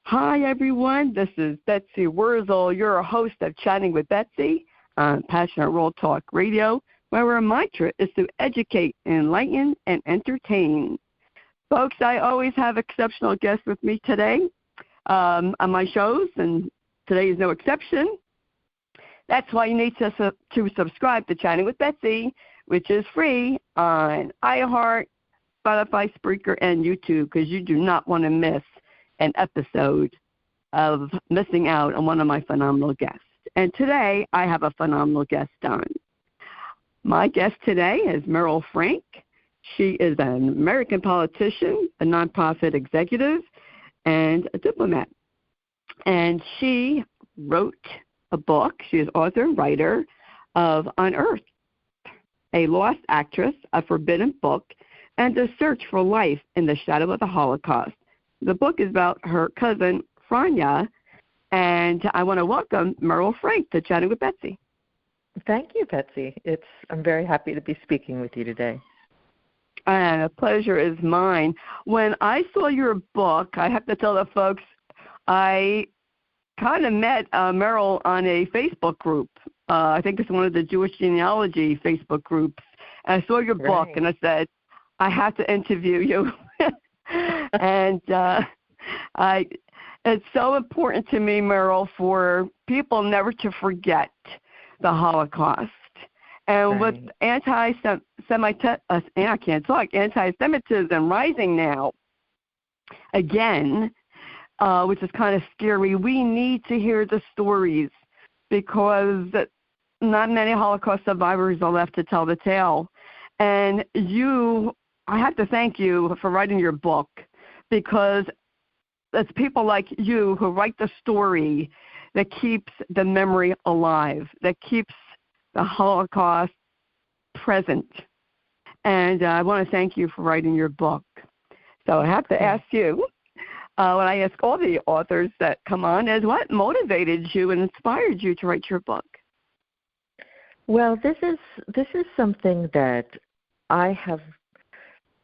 Hi, everyone. This is Betsy Wurzel, your host of Chatting with Betsy on Passionate World Talk Radio, where our mantra is to educate, enlighten, and entertain. Folks, I always have exceptional guests with me today on my shows, and today is no exception. That's why you need to subscribe to Chatting with Betsy, which is free on iHeart, Spotify, Spreaker, and YouTube, because you do not want to miss an episode of missing out on one of my phenomenal guests. And today, I have a phenomenal guest on. My guest today is Meryl Frank. She is an American politician, a nonprofit executive, and a diplomat. And she wrote a book. She is author and writer of Unearthed, a lost actress, a forbidden book, and the search for life in the shadow of the Holocaust. The book is about her cousin, Franya, and I want to welcome Meryl Frank to Chatting with Betsy. Thank you, Betsy. I'm very happy to be speaking with you today. And the pleasure is mine. When I saw your book, I have to tell the folks, I kind of met Meryl on a Facebook group. I think it's one of the Jewish genealogy Facebook groups. And I saw your book, and I said, I have to interview you. And it's so important to me, Meryl, for people never to forget the Holocaust. And with anti-Semitism rising now, again, which is kind of scary, we need to hear the stories because not many Holocaust survivors are left to tell the tale. And I have to thank you for writing your book, because it's people like you who write the story that keeps the memory alive, that keeps the Holocaust present. And I want to thank you for writing your book. So I have to ask you, when I ask all the authors that come on, is what motivated you and inspired you to write your book? Well, this is something that I have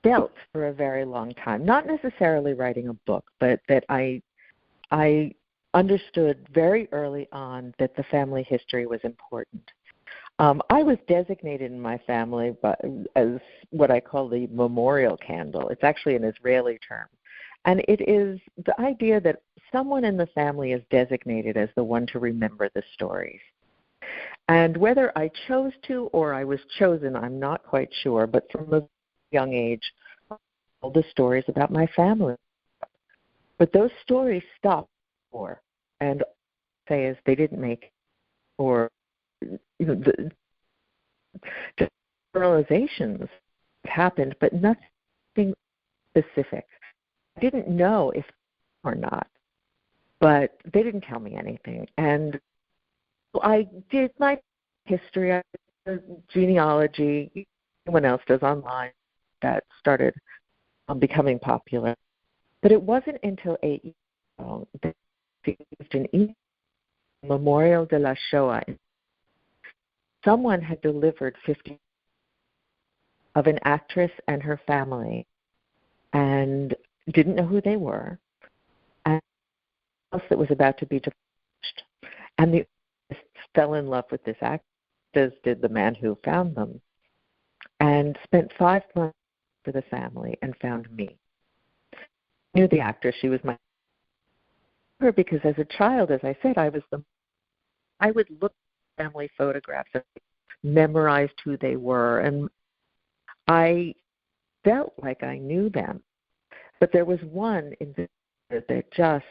dealt for a very long time, not necessarily writing a book, but that I understood very early on that the family history was important. I was designated in my family as what I call the memorial candle. It's actually an Israeli term. And it is the idea that someone in the family is designated as the one to remember the stories. And whether I chose to or I was chosen, I'm not quite sure, but from a young age, I told the stories about my family. But those stories stopped before, and say is they didn't make it, or the generalizations happened, but nothing specific. I didn't know if or not, but they didn't tell me anything. And I did my history, genealogy, anyone else does online, that started becoming popular. But it wasn't until 8 years ago that they used an Memorial de la Shoah. Someone had delivered 50 of an actress and her family and didn't know who they were, and else that was about to be demolished. And the artist fell in love with this actress, as did the man who found them, and spent 5 months for the family and found me. I knew the actress. She was my her because as a child, as I said, I would look at family photographs and memorized who they were, and I felt like I knew them. But there was one in that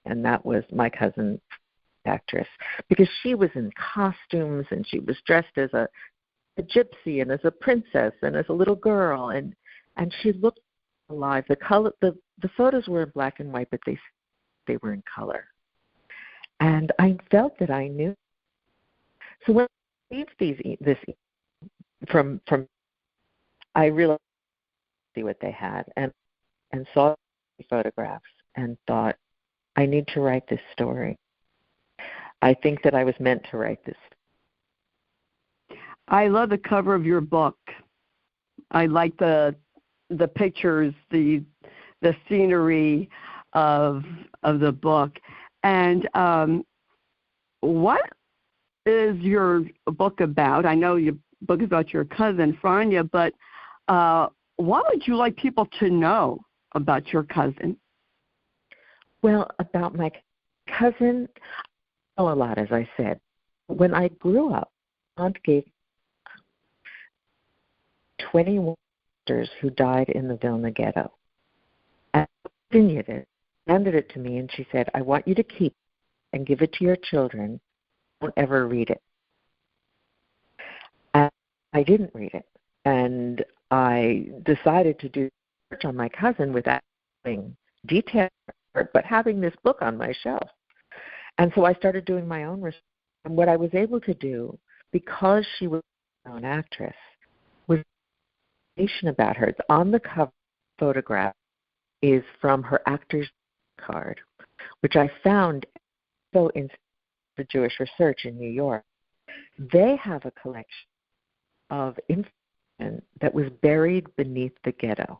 and that was my cousin actress, because she was in costumes and she was dressed as a gypsy and as a princess and as a little girl, and she looked alive. The photos were in black and white, but they were in color, and I felt that I knew. So when I received this from I realized see what they had and saw the photographs and thought, I need to write this story. I think that I was meant to write this. I love the cover of your book. I like the pictures, the scenery. of the book. And what is your book about? I know your book is about your cousin, Franya, but what would you like people to know about your cousin? Well, about my cousin, I know a lot, as I said. When I grew up, Aunt gave 21 sisters who died in the Vilna ghetto. And in Yiddish, handed it to me, and she said, I want you to keep it and give it to your children. Don't ever read it. And I didn't read it. And I decided to do research on my cousin without having detail, but having this book on my shelf. And so I started doing my own research. And what I was able to do, because she was a known actress, was information about her. It's on the cover photograph is from her actor's card, which I found so in the Jewish Research in New York. They have a collection of information that was buried beneath the ghetto.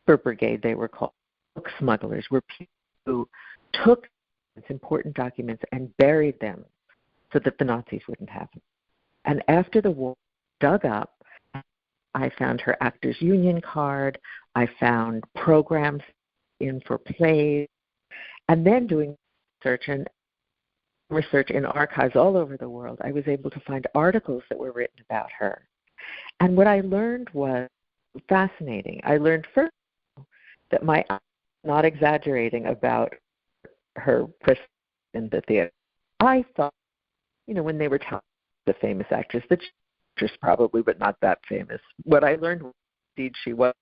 Brigade, they were called book smugglers, were people who took important documents and buried them so that the Nazis wouldn't have them. And after the war, dug up, I found her Actors Union card, I found programs in for plays, and then doing research in archives all over the world, I was able to find articles that were written about her. And what I learned was fascinating. I learned first that my aunt was not exaggerating about her presence in the theater. I thought, when they were telling the famous actress, that she was probably, but not that famous. What I learned was, indeed, she was,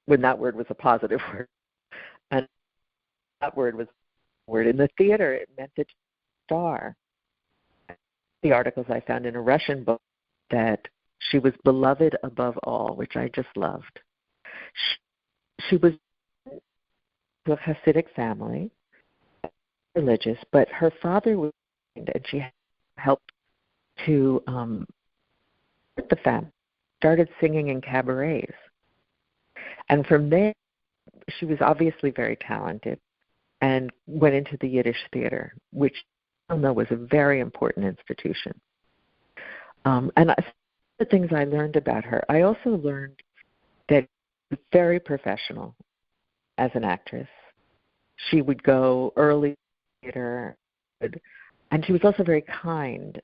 when that word was a positive word. And that word was a word. In the theater, it meant that she was a star. The articles I found in a Russian book that she was beloved above all, which I just loved. She was of a Hasidic family, religious, but her father was, and she helped to support the family, started singing in cabarets. And from there, she was obviously very talented and went into the Yiddish Theater, which I know was a very important institution. And the things I learned about her, I also learned that she was very professional as an actress. She would go early theater, and she was also very kind.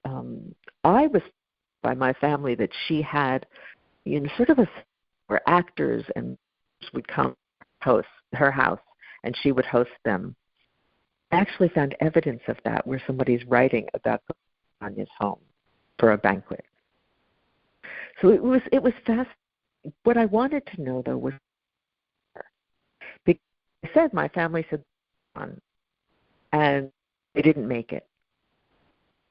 I was by my family that she had, sort of where actors and would come host her house, and she would host them. I actually found evidence of that where somebody's writing about Franya's home for a banquet. So it was fascinating. What I wanted to know, though, was her. Because I said my family said, and they didn't make it.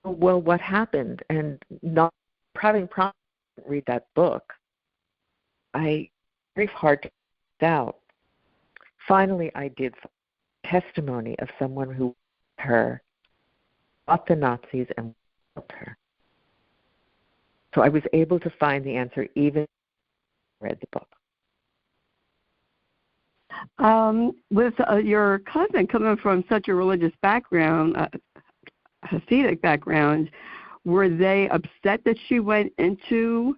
Well, what happened? And not having promised to read that book, very hard to doubt. Finally, I did find testimony of someone who her fought the Nazis and helped her. So I was able to find the answer even when I read the book. With your cousin coming from such a religious background, Hasidic background, were they upset that she went into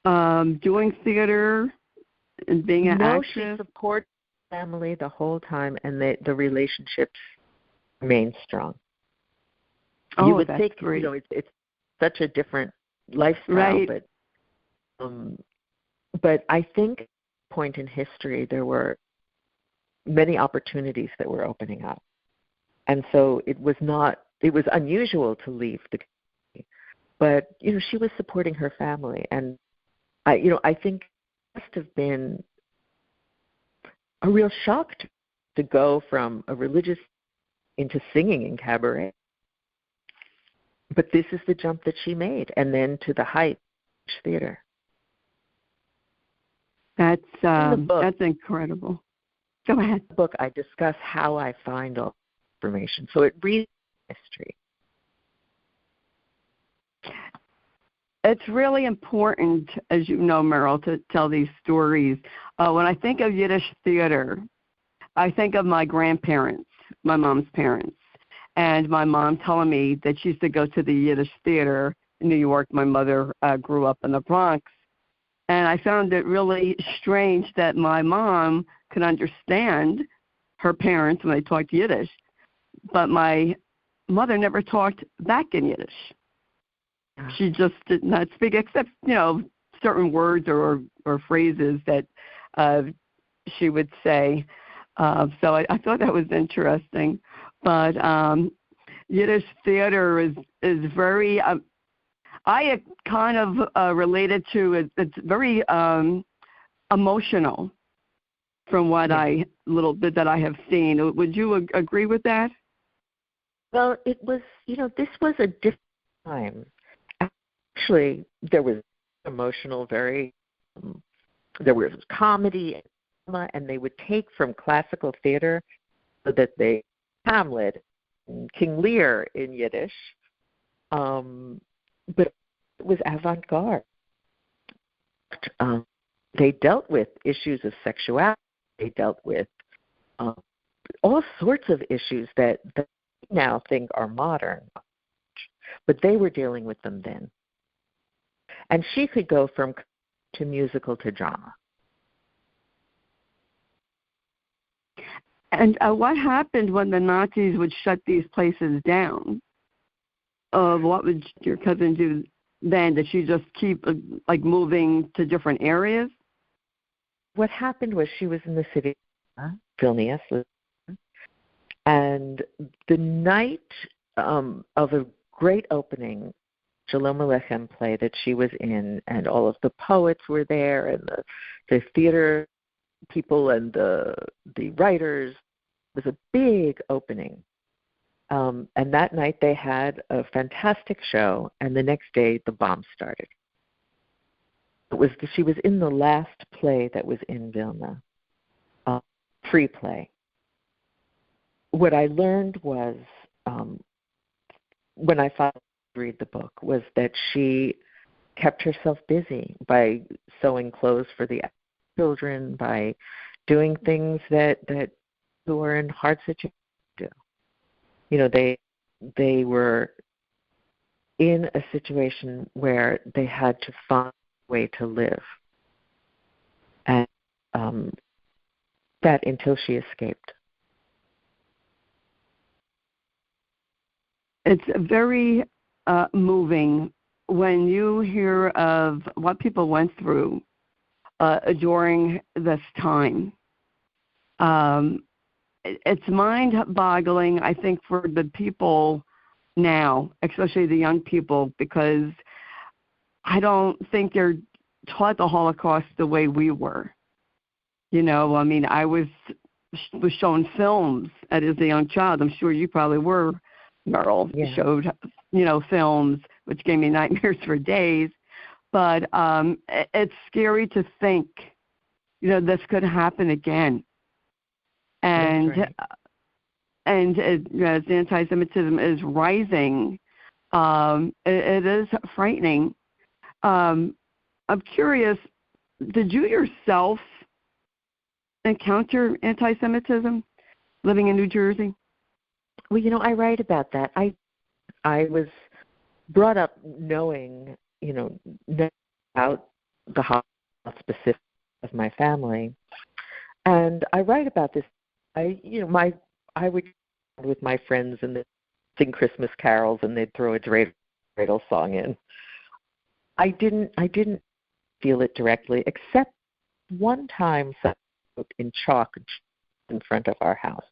doing theater and being an actress? No, she supported the family the whole time, and the relationships remained strong. Oh, you would that's think, great. It's such a different lifestyle, right. But I think at that point in history there were many opportunities that were opening up, and so it was unusual to leave the country, but she was supporting her family, and I think it must have been a real shock to go from a religious into singing in cabaret. But this is the jump that she made, and then to the height of theater. That's incredible. Go ahead. In the book, I discuss how I find all information, so it reads history. It's really important, as you know, Meryl, to tell these stories. When I think of Yiddish theater, I think of my grandparents, my mom's parents, and my mom telling me that she used to go to the Yiddish Theater in New York. My mother grew up in the Bronx. And I found it really strange that my mom could understand her parents when they talked Yiddish, but my mother never talked back in Yiddish. She just did not speak, except, certain words or phrases that she would say. So I thought that was interesting. But Yiddish theater is very, I kind of related to it. It's very emotional from what little bit that I have seen. Would you agree with that? Well, it was, this was a different time. Actually, there was emotional, there was comedy, and they would take from classical theater so that they Hamlet, and King Lear in Yiddish, but it was avant-garde. They dealt with issues of sexuality. They dealt with all sorts of issues that we now think are modern, but they were dealing with them then. And she could go from to musical to drama. And what happened when the Nazis would shut these places down? What would your cousin do then? Did she just keep moving to different areas? What happened was she was in the city, Vilna, and the night of a great opening, Shalom Aleichem play that she was in, and all of the poets were there, and the theater people and the writers. It was a big opening. And that night they had a fantastic show, and the next day the bomb started. She was in the last play that was in Vilna, free play. What I learned was, when I finally read the book, was that she kept herself busy by sewing clothes for the children, by doing things that who are in hard situations do. They were in a situation where they had to find a way to live, and that until she escaped. It's very moving when you hear of what people went through during this time. It's mind-boggling, I think, for the people now, especially the young people, because I don't think they're taught the Holocaust the way we were. I was shown films as a young child. I'm sure you probably were, Meryl. Yeah. You showed, films, which gave me nightmares for days. But it's scary to think, this could happen again. And right. And as anti-Semitism is rising, it is frightening. I'm curious, did you yourself encounter anti-Semitism living in New Jersey? Well, I write about that. I was brought up knowing, about the Holocaust specific of my family, and I write about this. I would with my friends and they'd sing Christmas carols and they'd throw a dreidel song in. I didn't feel it directly, except one time someone wrote in chalk in front of our house.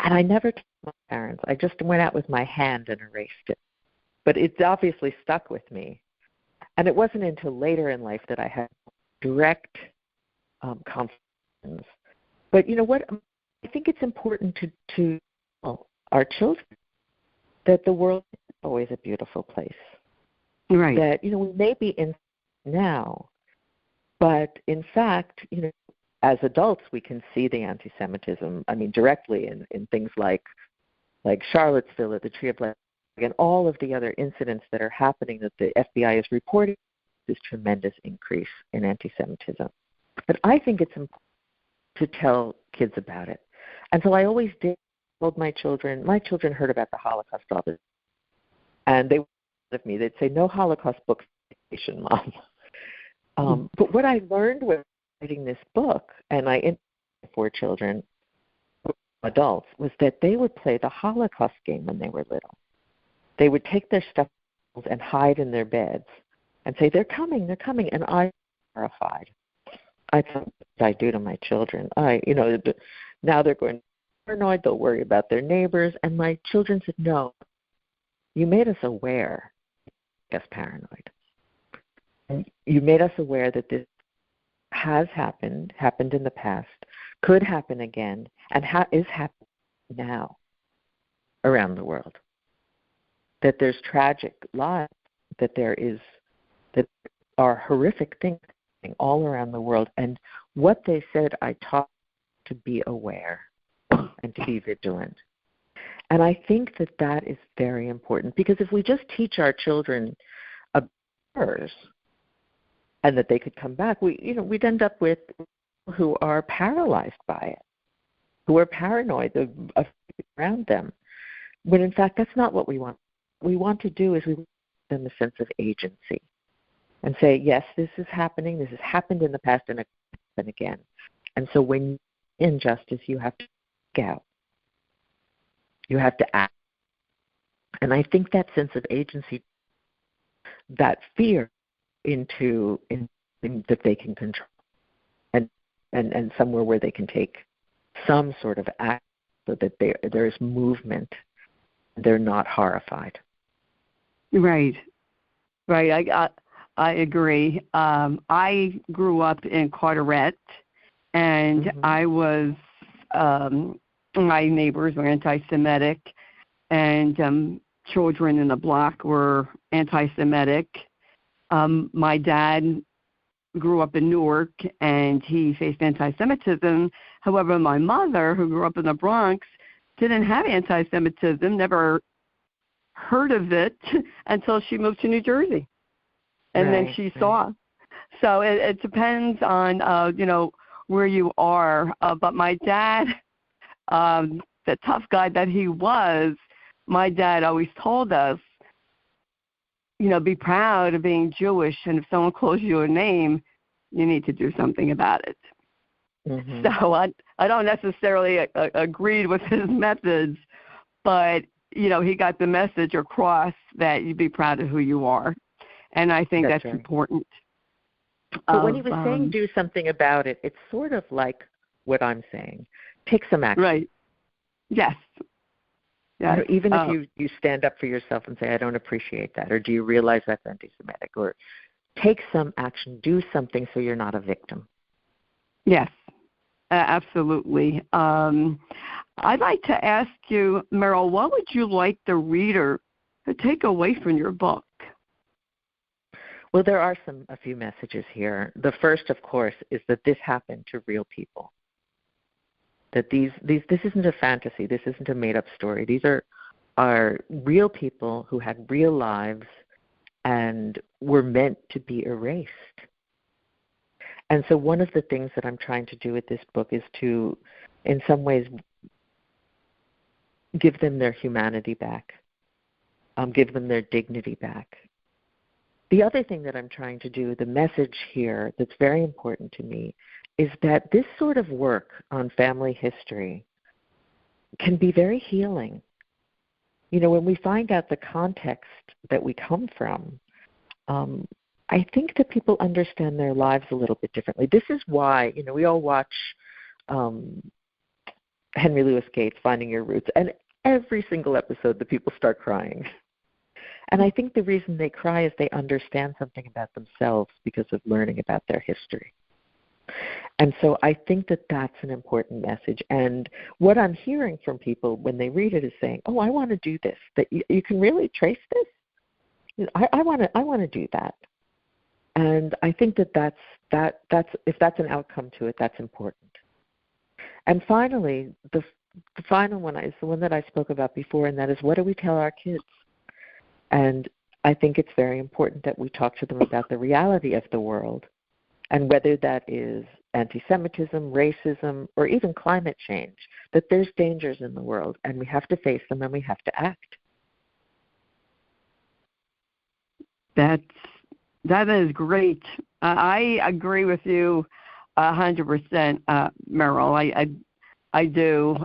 And I never told my parents. I just went out with my hand and erased it. But it's obviously stuck with me. And it wasn't until later in life that I had direct conversations. But what? I think it's important to tell our children that the world is always a beautiful place. Right. That, we may be in now, but in fact, as adults, we can see the anti-Semitism, directly in things like Charlottesville or the Tree of Life, and all of the other incidents that are happening that the FBI is reporting, this tremendous increase in anti-Semitism. But I think it's important to tell kids about it. And so I always told my children heard about the Holocaust all the time. And they would with me, they'd say, no Holocaust books, Mom. But what I learned when writing this book, and I interviewed 4 children, adults, was that they would play the Holocaust game when they were little. They would take their stuffed animals and hide in their beds and say, they're coming, and I was horrified. I thought, what did I do to my children? Now they're going paranoid, they'll worry about their neighbors, and my children said, no, you made us aware, yes, paranoid. And you made us aware that this has happened in the past, could happen again, and is happening now around the world. That there's tragic lives, that there are horrific things happening all around the world. And what they said, I taught to be aware and to be vigilant. And I think that is very important, because if we just teach our children about ours and that they could come back, we'd end up with people who are paralyzed by it, who are paranoid of around them, when in fact that's not what we want. What we want to do is we want to give them a sense of agency and say, yes, this is happening, this has happened in the past and it can happen again. And so when you see injustice, you have to speak out. You have to act. And I think that sense of agency, that fear into things that they can control and somewhere where they can take some sort of act so that there is movement. They're not horrified. Right. I agree. I grew up in Carteret, and I was my neighbors were anti-Semitic, and children in the block were anti-Semitic. My dad grew up in Newark, and he faced anti-Semitism. However, my mother, who grew up in the Bronx, didn't have anti-Semitism, never heard of it until she moved to New Jersey. And then she saw. So it depends on, where you are. But my dad, the tough guy that he was, my dad always told us, be proud of being Jewish, and if someone calls you a name, you need to do something about it. So I don't necessarily agree with his methods, but, he got the message across that you be proud of who you are. And I think that's important. But when he was saying do something about it, it's sort of like what I'm saying. Take some action. Right. Yes. Even if you stand up for yourself and say, I don't appreciate that, or do you realize that's anti-Semitic, or take some action, do something so you're not a victim. Yes, absolutely. I'd like to ask you, Meryl, what would you like the reader to take away from your book? Well, there are a few messages here. The first, of course, is that this happened to real people. That this isn't a fantasy. This isn't a made-up story. These are real people who had real lives and were meant to be erased. And so one of the things that I'm trying to do with this book is to, in some ways, give them their humanity back, give them their dignity back. The other thing that I'm trying to do, the message here that's very important to me, is that this sort of work on family history can be very healing. When we find out the context that we come from, I think that people understand their lives a little bit differently. This is why, we all watch Henry Louis Gates' Finding Your Roots, and every single episode the people start crying. And I think the reason they cry is they understand something about themselves because of learning about their history. And so I think that that's an important message. And what I'm hearing from people when they read it is saying, oh, I want to do this, that you can really trace this. I want to do that. And I think that's if that's an outcome to it, that's important. And finally, the final one is the one that I spoke about before, and that is, what do we tell our kids? And I think it's very important that we talk to them about the reality of the world, and whether that is anti-Semitism, racism, or even climate change, that there's dangers in the world, and we have to face them and we have to act. That is great. I agree with you 100%, Meryl. I do.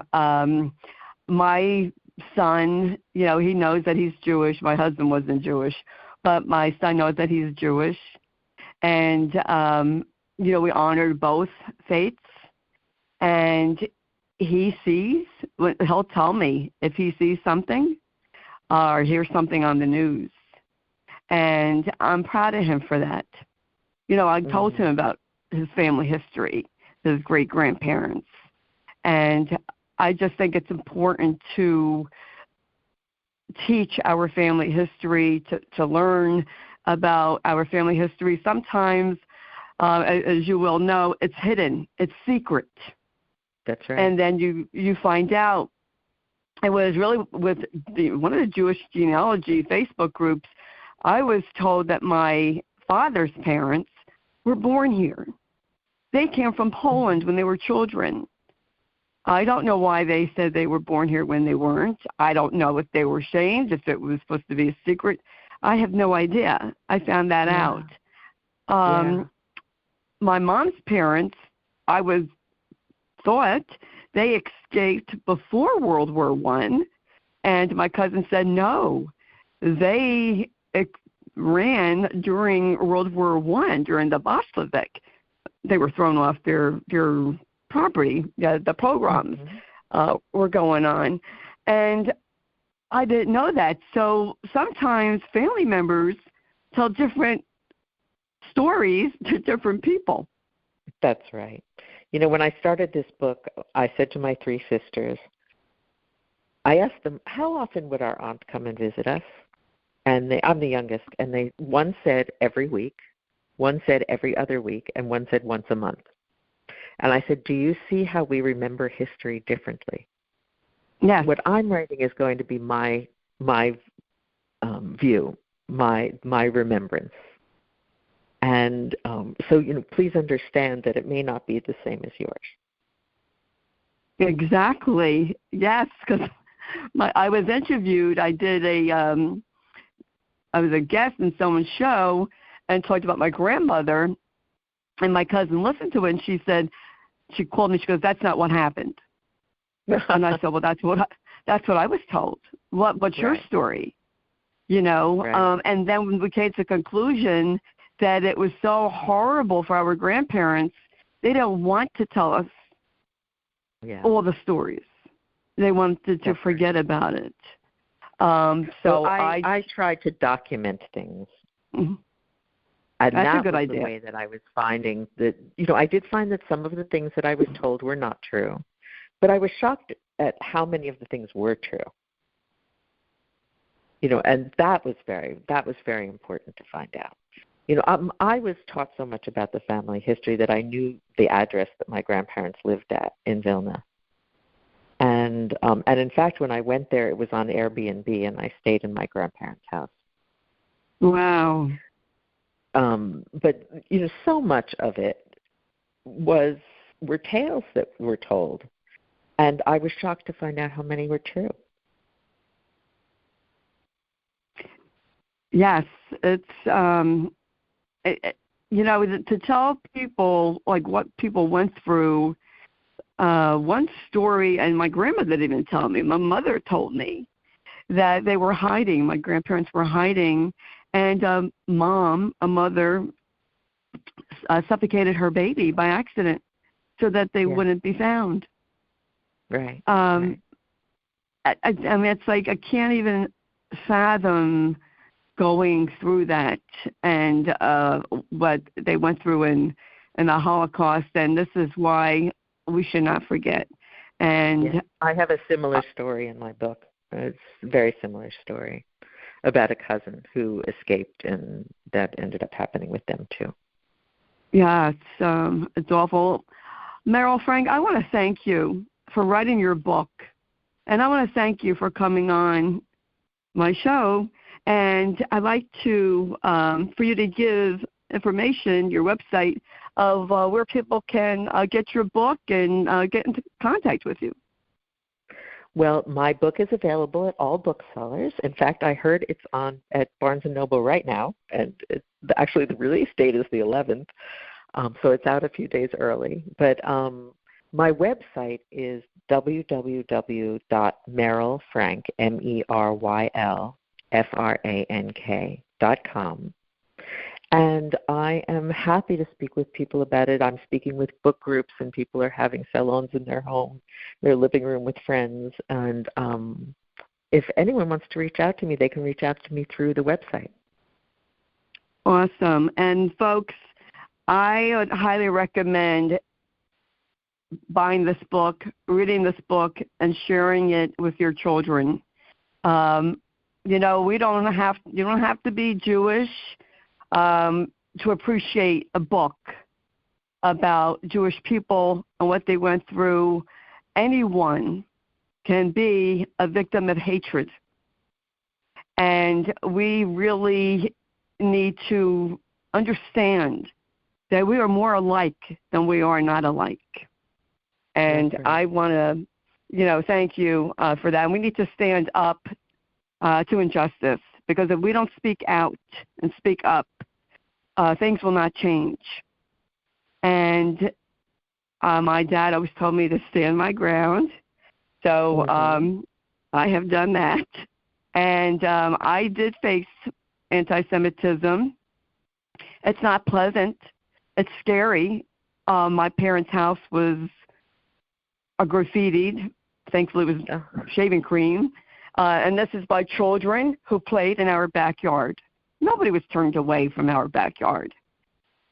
My son, he knows that he's Jewish. My husband wasn't Jewish, but my son knows that he's Jewish. And, we honored both faiths. And he'll tell me if he sees something or hears something on the news. And I'm proud of him for that. I told him about his family history, his great-grandparents. And I just think it's important to teach our family history, to learn about our family history. Sometimes, as you will know, it's hidden. It's secret. That's right. And then you find out. It was really with one of the Jewish genealogy Facebook groups, I was told that my father's parents were born here. They came from Poland when they were children. I don't know why they said they were born here when they weren't. I don't know if they were shamed, if it was supposed to be a secret. I have no idea. I found that out. My mom's parents, I thought they escaped before World War I, and my cousin said no. They ran during World War I, during the Bolshevik. They were thrown off their property. The pogroms were going on. And I didn't know that. So sometimes family members tell different stories to different people. That's right. When I started this book, I said to my three sisters, I asked them, how often would our aunt come and visit us? And I'm the youngest, and one said every week, one said every other week, and one said once a month. And I said, do you see how we remember history differently? Yes. What I'm writing is going to be my view, my remembrance. And so, please understand that it may not be the same as yours. Exactly. Yes, because I was interviewed. I was a guest in someone's show and talked about my grandmother, and my cousin listened to it, and she called me, she goes, that's not what happened. And I said, well, that's what I was told. What's your story? Right. And then when we came to the conclusion that it was so horrible for our grandparents, they don't want to tell us all the stories. They wanted to forget about it. So I tried to document things. Mm-hmm. And that's that a good was idea. the way that I was finding that, I did find that some of the things that I was told were not true. But I was shocked at how many of the things were true. And that was very important to find out. I was taught so much about the family history that I knew the address that my grandparents lived at in Vilna. And in fact, when I went there, it was on Airbnb, and I stayed in my grandparents' house. Wow. But so much of it were tales that were told, and I was shocked to find out how many were true. Yes, it's to tell people like what people went through. One story, and my grandmother didn't even tell me. My mother told me that they were hiding. My grandparents were hiding, and a mother, suffocated her baby by accident so that they wouldn't be found. Right. I mean, it's like I can't even fathom going through that and what they went through in the Holocaust, and this is why we should not forget. And I have a similar story in my book. It's a very similar story about a cousin who escaped, and that ended up happening with them too. Yeah, it's awful. Meryl Frank, I want to thank you for writing your book, and I want to thank you for coming on my show And I'd like to for you to give information, your website, of where people can get your book and get into contact with you. Well, my book is available at all booksellers. In fact, I heard it's on at Barnes & Noble right now, and actually the release date is the 11th, so it's out a few days early. But my website is www.merylfrank, MERYLFRANK.com. And I am happy to speak with people about it. I'm speaking with book groups, and people are having salons in their home, their living room with friends. And if anyone wants to reach out to me, they can reach out to me through the website. Awesome. And folks, I would highly recommend buying this book, reading this book, and sharing it with your children. You know, you don't have to be Jewish to appreciate a book about Jewish people and what they went through. Anyone can be a victim of hatred. And we really need to understand that we are more alike than we are not alike. And I want to, thank you for that. And we need to stand up to injustice, because if we don't speak out and speak up, things will not change. And my dad always told me to stand my ground. So I have done that. And I did face anti-Semitism. It's not pleasant. It's scary. My parents' house was graffitied. Thankfully, it was shaving cream. And this is by children who played in our backyard. Nobody was turned away from our backyard.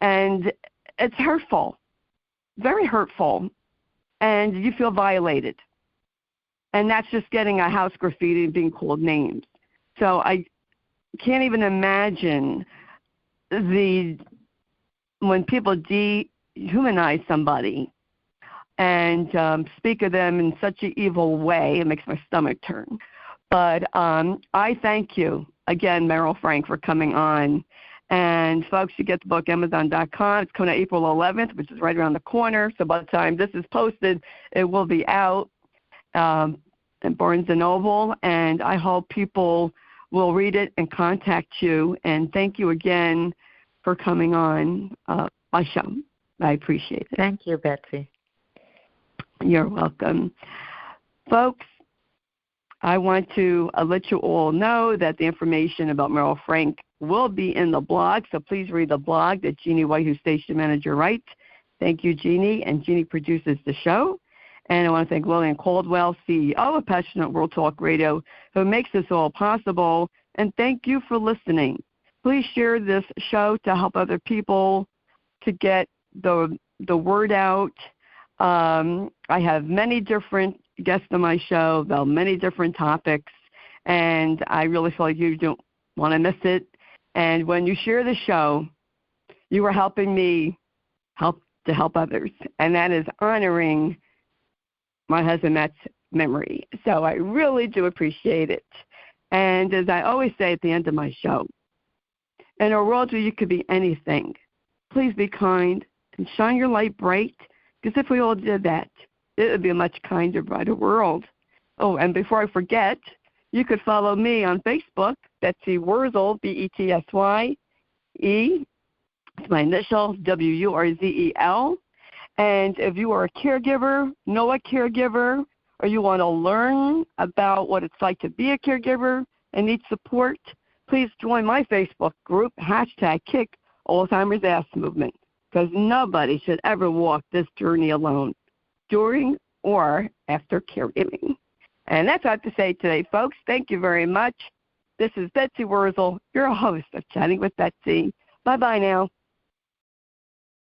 And it's hurtful, very hurtful. And you feel violated. And that's just getting a house graffiti and being called names. So I can't even imagine when people dehumanize somebody and speak of them in such an evil way, it makes my stomach turn. But I thank you again, Meryl Frank, for coming on. And folks, you get the book Amazon.com. It's coming out April 11th, which is right around the corner. So by the time this is posted, it will be out at Barnes & Noble. And I hope people will read it and contact you. And thank you again for coming on my show. I appreciate it. Thank you, Betsy. You're welcome. Folks, I want to let you all know that the information about Meryl Frank will be in the blog, so please read the blog that Jeannie White, who's station manager, writes. Thank you, Jeannie, and Jeannie produces the show. And I want to thank Lillian Caldwell, CEO of Passionate World Talk Radio, who makes this all possible. And thank you for listening. Please share this show to help other people to get the word out. I have many different guests on my show about many different topics, and I really feel like you don't want to miss it. And when you share the show, you are helping me help others, and that is honoring my husband Matt's memory. So I really do appreciate it. And as I always say at the end of my show, in a world where you could be anything, please be kind and shine your light bright, because if we all did that, it would be a much kinder, brighter world. Oh, and before I forget, you could follow me on Facebook, Betsy Wurzel, Betsye. It's my initial, Wurzel. And if you are a caregiver, know a caregiver, or you want to learn about what it's like to be a caregiver and need support, please join my Facebook group, #Kick Alzheimer's Ass Movement, because nobody should ever walk this journey alone, during or after caregiving. And that's all I have to say today, folks. Thank you very much. This is Betsy Wurzel, your host of Chatting with Betsy. Bye-bye now.